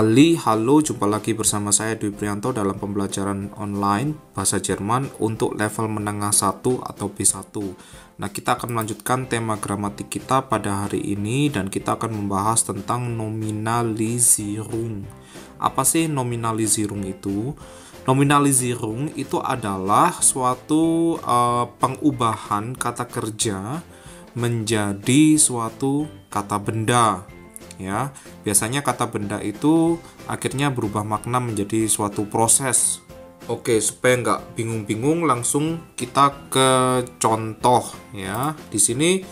Halo, jumpa lagi bersama saya Dwi Prianto dalam pembelajaran online bahasa Jerman untuk level menengah 1 atau B1. Nah, kita akan melanjutkan tema gramatik kita pada hari ini dan kita akan membahas tentang Nominalisierung. Apa sih Nominalisierung itu? Nominalisierung itu adalah suatu pengubahan kata kerja menjadi suatu kata benda. Ya, biasanya kata benda itu akhirnya berubah makna menjadi suatu proses. Oke, supaya nggak bingung-bingung, langsung kita ke contoh ya. Di sini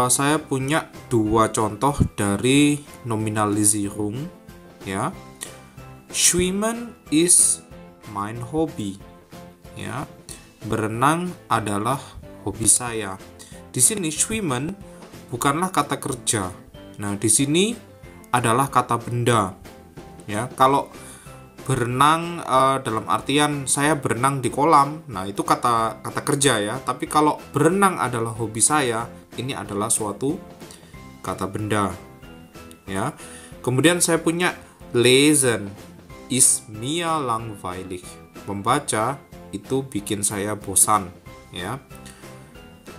saya punya dua contoh dari Nominalisierung ya. Schwimmen ist mein Hobby. Ya, berenang adalah hobi saya. Di sini schwimmen bukanlah kata kerja. Nah, di sini adalah kata benda. Ya, kalau berenang dalam artian saya berenang di kolam, nah itu kata kerja ya. Tapi kalau berenang adalah hobi saya, ini adalah suatu kata benda. Ya. Kemudian saya punya lesen ist mir langweilig. Membaca itu bikin saya bosan, ya.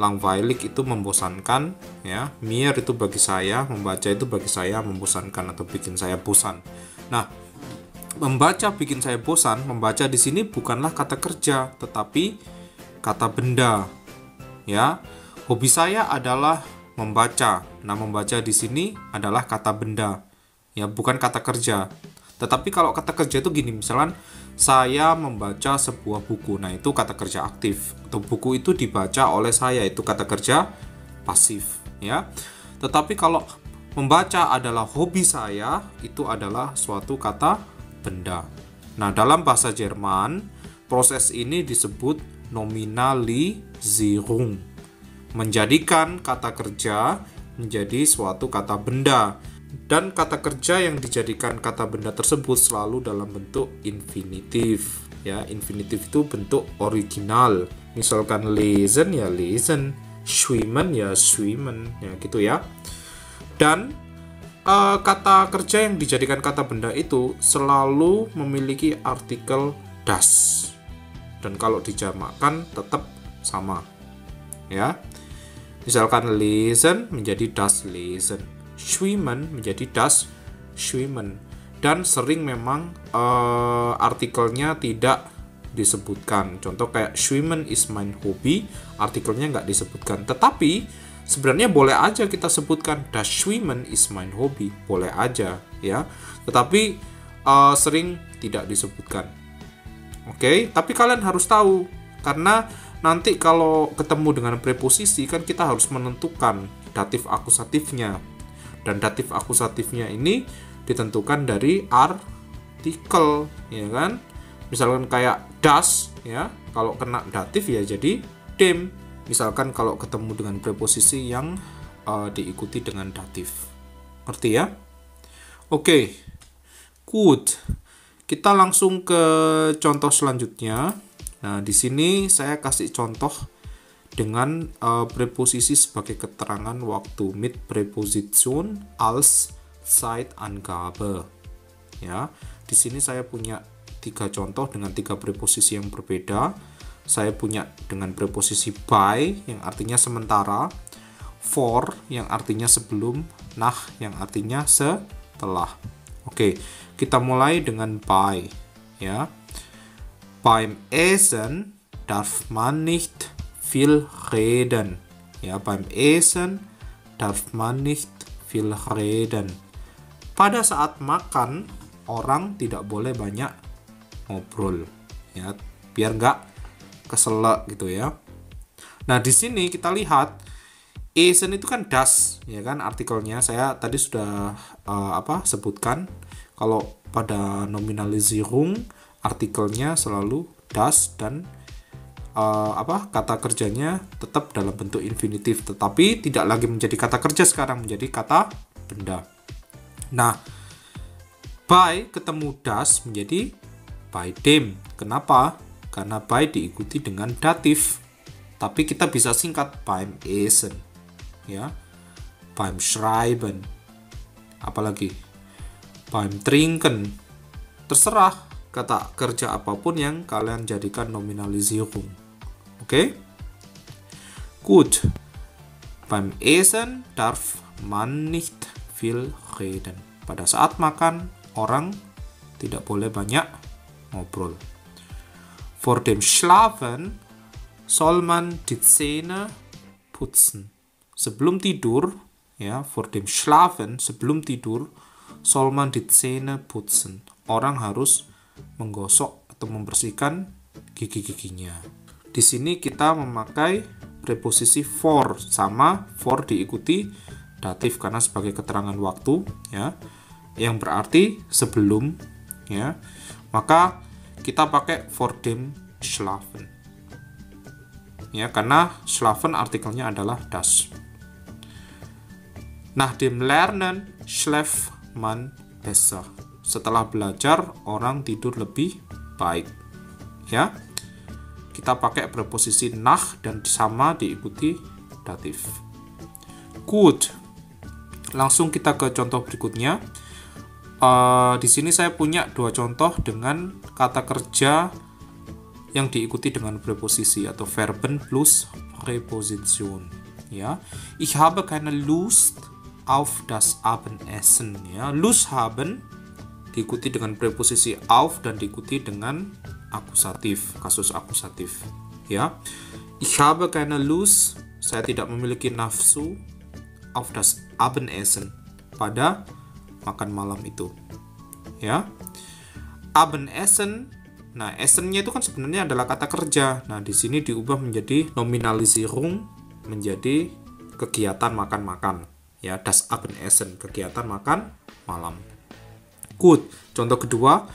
Langweilig itu membosankan ya, mir itu bagi saya, membaca itu bagi saya membosankan atau bikin saya bosan. Nah, membaca bikin saya bosan, membaca di sini bukanlah kata kerja tetapi kata benda. Ya. Hobi saya adalah membaca. Nah, membaca di sini adalah kata benda. Ya, bukan kata kerja. Tetapi kalau kata kerja itu gini, misalkan saya membaca sebuah buku. Nah, itu kata kerja aktif. Atau buku itu dibaca oleh saya, itu kata kerja pasif, ya. Tetapi kalau membaca adalah hobi saya, itu adalah suatu kata benda. Nah, dalam bahasa Jerman, proses ini disebut Nominalisierung. Menjadikan kata kerja menjadi suatu kata benda. Dan kata kerja yang dijadikan kata benda tersebut selalu dalam bentuk infinitif. Ya, infinitif itu bentuk original. Misalkan lesen ya lesen, schwimmen ya schwimmen, ya gitu ya. Dan kata kerja yang dijadikan kata benda itu selalu memiliki artikel das. Dan kalau dijamakkan tetap sama. Ya. Misalkan lesen menjadi das lesen. Schwimmen menjadi das schwimmen, dan sering memang artikelnya tidak disebutkan. Contoh kayak schwimmen is mein Hobby, artikelnya nggak disebutkan. Tetapi sebenarnya boleh aja kita sebutkan das Schwimmen is mein Hobby, boleh aja ya. Tetapi sering tidak disebutkan. Oke, tapi kalian harus tahu karena nanti kalau ketemu dengan preposisi kan kita harus menentukan datif akusatifnya. Dan datif akusatifnya ini ditentukan dari artikel, ya kan? Misalkan kayak das, ya, kalau kena datif ya jadi dem. Misalkan kalau ketemu dengan preposisi yang diikuti dengan datif. Ngerti ya? Oke. Good. Kita langsung ke contoh selanjutnya. Nah, di sini saya kasih contoh dengan preposisi sebagai keterangan waktu mit Präposition als Zeitangabe. Ya, di sini saya punya 3 contoh dengan 3 preposisi yang berbeda. Saya punya dengan preposisi by yang artinya sementara, for yang artinya sebelum, nach yang artinya setelah. Oke, kita mulai dengan by. Ya, beim Essen darf man nicht viel reden. Ja, beim Essen darf man nicht viel reden. Pada saat makan, orang tidak boleh banyak ngobrol. Ya, biar nggak keselak gitu ya. Nah, di sini kita lihat Essen itu kan das, ya kan, artikelnya saya tadi sudah sebutkan. Kalau pada Nominalisierung artikelnya selalu das dan kata kerjanya tetap dalam bentuk infinitif, tetapi tidak lagi menjadi kata kerja, sekarang menjadi kata benda. Nah, by ketemu das menjadi by dem. Kenapa? Karena by diikuti dengan datif. Tapi kita bisa singkat beim Essen, ya, beim Schreiben, apalagi beim Trinken. Terserah kata kerja apapun yang kalian jadikan Nominalisierung. Oke? Gut. Beim Essen darf man nicht viel reden. Pada saat makan, orang tidak boleh banyak ngobrol. Vor dem Schlafen soll man die Zähne putzen. Sebelum tidur, ya, vor dem Schlafen, sebelum tidur, soll man die Zähne putzen. Orang harus menggosok atau membersihkan gigi-giginya. Di sini kita memakai preposisi for, sama for diikuti datif karena sebagai keterangan waktu, ya, yang berarti sebelum, ya, maka kita pakai vor dem Schlafen, ya, karena Schlafen artikelnya adalah das. Nach dem Lernen schläft man besser. Setelah belajar orang tidur lebih baik, ya. Kita pakai preposisi nach dan sama diikuti datif. Gut. Langsung kita ke contoh berikutnya. Di sini saya punya dua contoh dengan kata kerja yang diikuti dengan preposisi atau Verben plus Präposition. Ja, ich habe keine Lust auf das Abendessen. Ja, Lust haben diikuti dengan preposisi auf dan diikuti dengan akusatif, kasus akusatif. Ya, ich habe keine Lust, saya tidak memiliki nafsu auf das Abendessen, pada makan malam itu. Ya, Abendessen, nah essennya itu kan sebenarnya adalah kata kerja. Nah di sini diubah menjadi Nominalisierung, menjadi kegiatan makan-makan. Ya, das Abendessen, kegiatan makan malam. Gut, contoh kedua,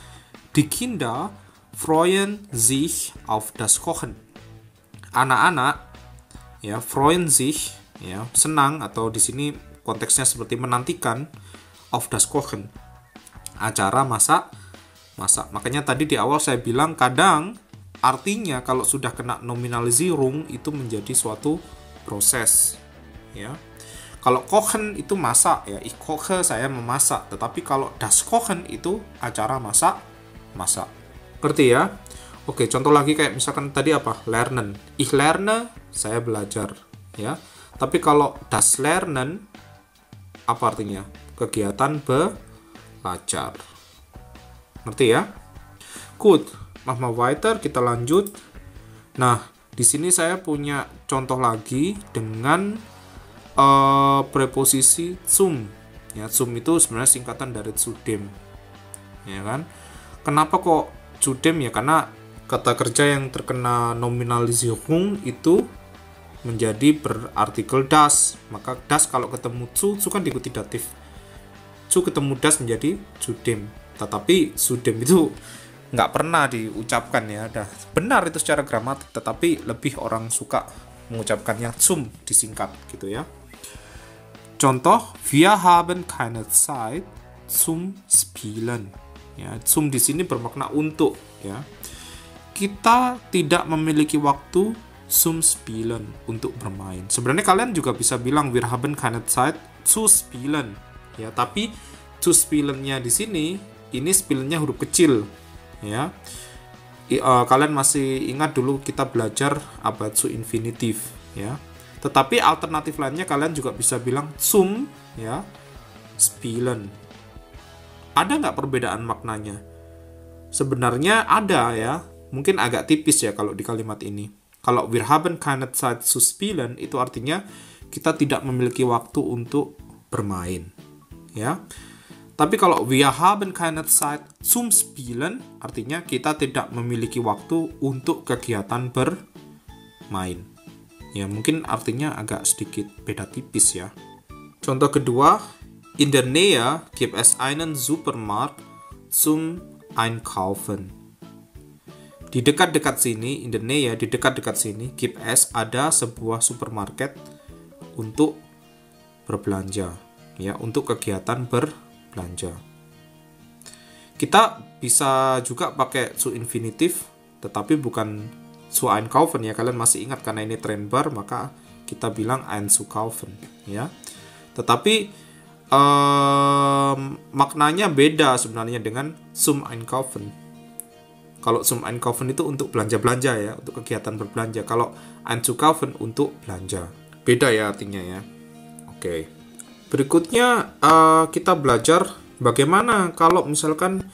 die Kinder freuen sich auf das Kochen. Anak-anak, ya, freuen sich, ya, senang, atau di sini konteksnya seperti menantikan, auf das Kochen, acara masak. Makanya tadi di awal saya bilang kadang artinya kalau sudah kena Nominalisierung itu menjadi suatu proses, ya. Kalau kochen itu masak, ya, ich koche, saya memasak. Tetapi kalau das Kochen itu acara masak. Ngerti ya? Oke, contoh lagi kayak misalkan tadi apa? Lernen. Ich lerne, saya belajar, ya. Tapi kalau das Lernen apa artinya? Kegiatan belajar. Ngerti ya? Gut, mach mal weiter, kita lanjut. Nah, di sini saya punya contoh lagi dengan preposisi zum. Ya, zum itu sebenarnya singkatan dari zudem. Ya kan? Kenapa kok zudem? Ya karena kata kerja yang terkena Nominalisierung itu menjadi berartikel das. Maka das kalau ketemu zu kan diikuti datif. Zu ketemu das menjadi zudem. Tetapi zudem itu nggak pernah diucapkan, ya. Benar itu secara gramatik, tetapi lebih orang suka mengucapkannya zum, disingkat gitu ya. Contoh, wir haben keine Zeit zum Spielen. Ya, zum di sini bermakna untuk, ya. Kita tidak memiliki waktu zum Spielen, untuk bermain. Sebenarnya kalian juga bisa bilang wir haben keine Zeit zu spielen. Ya, tapi zu spielen-nya di sini ini spielen-nya huruf kecil, ya. Kalian masih ingat dulu kita belajar abad zu infinitif, ya. Tetapi alternatif lainnya kalian juga bisa bilang zum, ya, spielen. Ada nggak perbedaan maknanya? Sebenarnya ada, ya. Mungkin agak tipis ya kalau di kalimat ini. Kalau wir haben keine Zeit zu spielen itu artinya kita tidak memiliki waktu untuk bermain, ya. Tapi kalau wir haben keine Zeit zum Spielen artinya kita tidak memiliki waktu untuk kegiatan bermain. Ya, mungkin artinya agak sedikit beda tipis ya. Contoh kedua, in der Nähe gibt es einen Supermarkt zum Einkaufen. Di dekat-dekat sini, in der Nähe, di dekat-dekat sini, gibt es, ada sebuah supermarket untuk berbelanja, ya, untuk kegiatan berbelanja. Kita bisa juga pakai zu infinitif, tetapi bukan zu einkaufen, ya. Kalian masih ingat karena ini trennbar, maka kita bilang einzukaufen, ya. Tetapi maknanya beda sebenarnya dengan zum Einkaufen. Kalau zum Einkaufen itu untuk belanja-belanja ya, untuk kegiatan berbelanja. Kalau einzukaufen untuk belanja. Beda ya artinya ya. Oke. Berikutnya kita belajar bagaimana kalau misalkan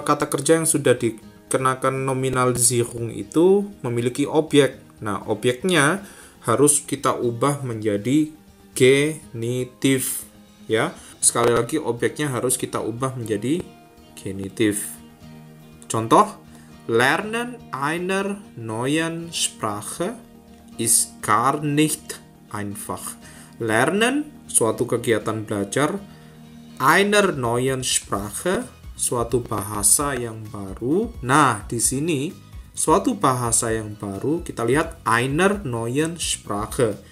kata kerja yang sudah dikenakan Nominalisierung itu memiliki objek. Nah, objeknya harus kita ubah menjadi genitif ya. Sekali lagi objeknya harus kita ubah menjadi genitif. Contoh, lernen einer neuen Sprache ist gar nicht einfach. Lernen, suatu kegiatan belajar, einer neuen Sprache, suatu bahasa yang baru. Nah, di sini suatu bahasa yang baru, kita lihat einer neuen Sprache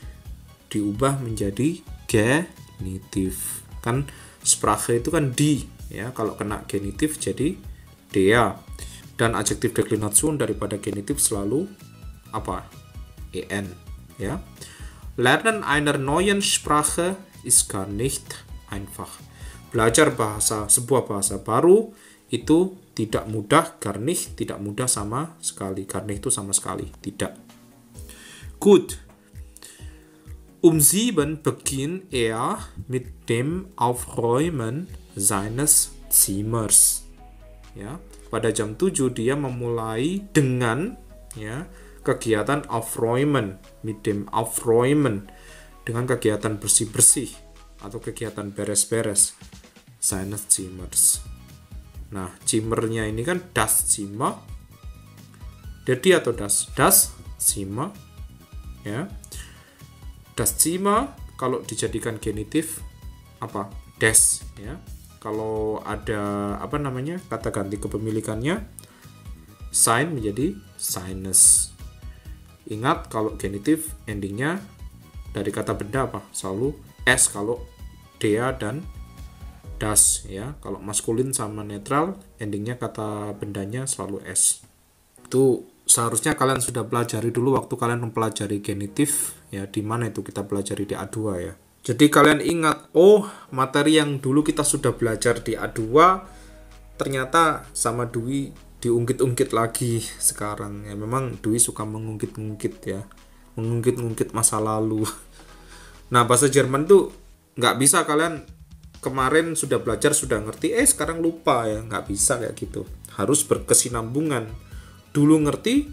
diubah menjadi genitif. Kan Sprache itu kan die ya, kalau kena genitif jadi der. Dan adjektif Deklination daripada genitif selalu apa? En ya. Lernen einer neuen Sprache ist gar nicht einfach. Belajar sebuah bahasa baru itu tidak mudah, gar nicht tidak mudah sama sekali. Gar nicht itu sama sekali tidak. Gut. Um 7 beginnt er mit dem Aufräumen seines Zimmers. Ya, pada jam 7 dia memulai dengan ya kegiatan Aufräumen, mit dem Aufräumen, dengan kegiatan bersih-bersih atau kegiatan beres-beres seines Zimmers. Nah, Zimmernya ini kan das Zimmer. Jadi atau das Zimmer ya. Das Zimmer kalau dijadikan genitif apa? Des ya. Kalau ada kata ganti kepemilikannya sein menjadi seines. Ingat kalau genitif endingnya dari kata benda apa? Selalu s kalau der dan das ya. Kalau maskulin sama netral endingnya kata bendanya selalu s. Itu seharusnya kalian sudah pelajari dulu waktu kalian mempelajari genitif ya, di mana itu kita pelajari di A2 ya. Jadi kalian ingat, materi yang dulu kita sudah belajar di A2 ternyata sama Dwi diungkit-ungkit lagi sekarang ya. Memang Dwi suka mengungkit-ungkit ya, mengungkit-ungkit masa lalu. Nah, bahasa Jerman tuh nggak bisa kalian kemarin sudah belajar, sudah ngerti, sekarang lupa ya, nggak bisa kayak gitu. Harus berkesinambungan. Dulu ngerti,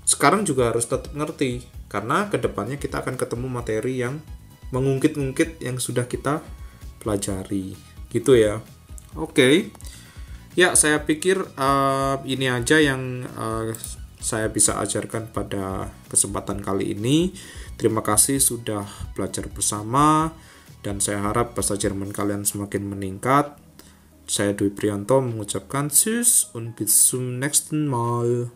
sekarang juga harus tetap ngerti. Karena kedepannya kita akan ketemu materi yang mengungkit-ungkit yang sudah kita pelajari. Gitu ya. Oke. Ya, saya pikir ini aja yang saya bisa ajarkan pada kesempatan kali ini. Terima kasih sudah belajar bersama. Dan saya harap bahasa Jerman kalian semakin meningkat. Saya Dwi Prianto mengucapkan Tschüss und bis zum nächsten Mal.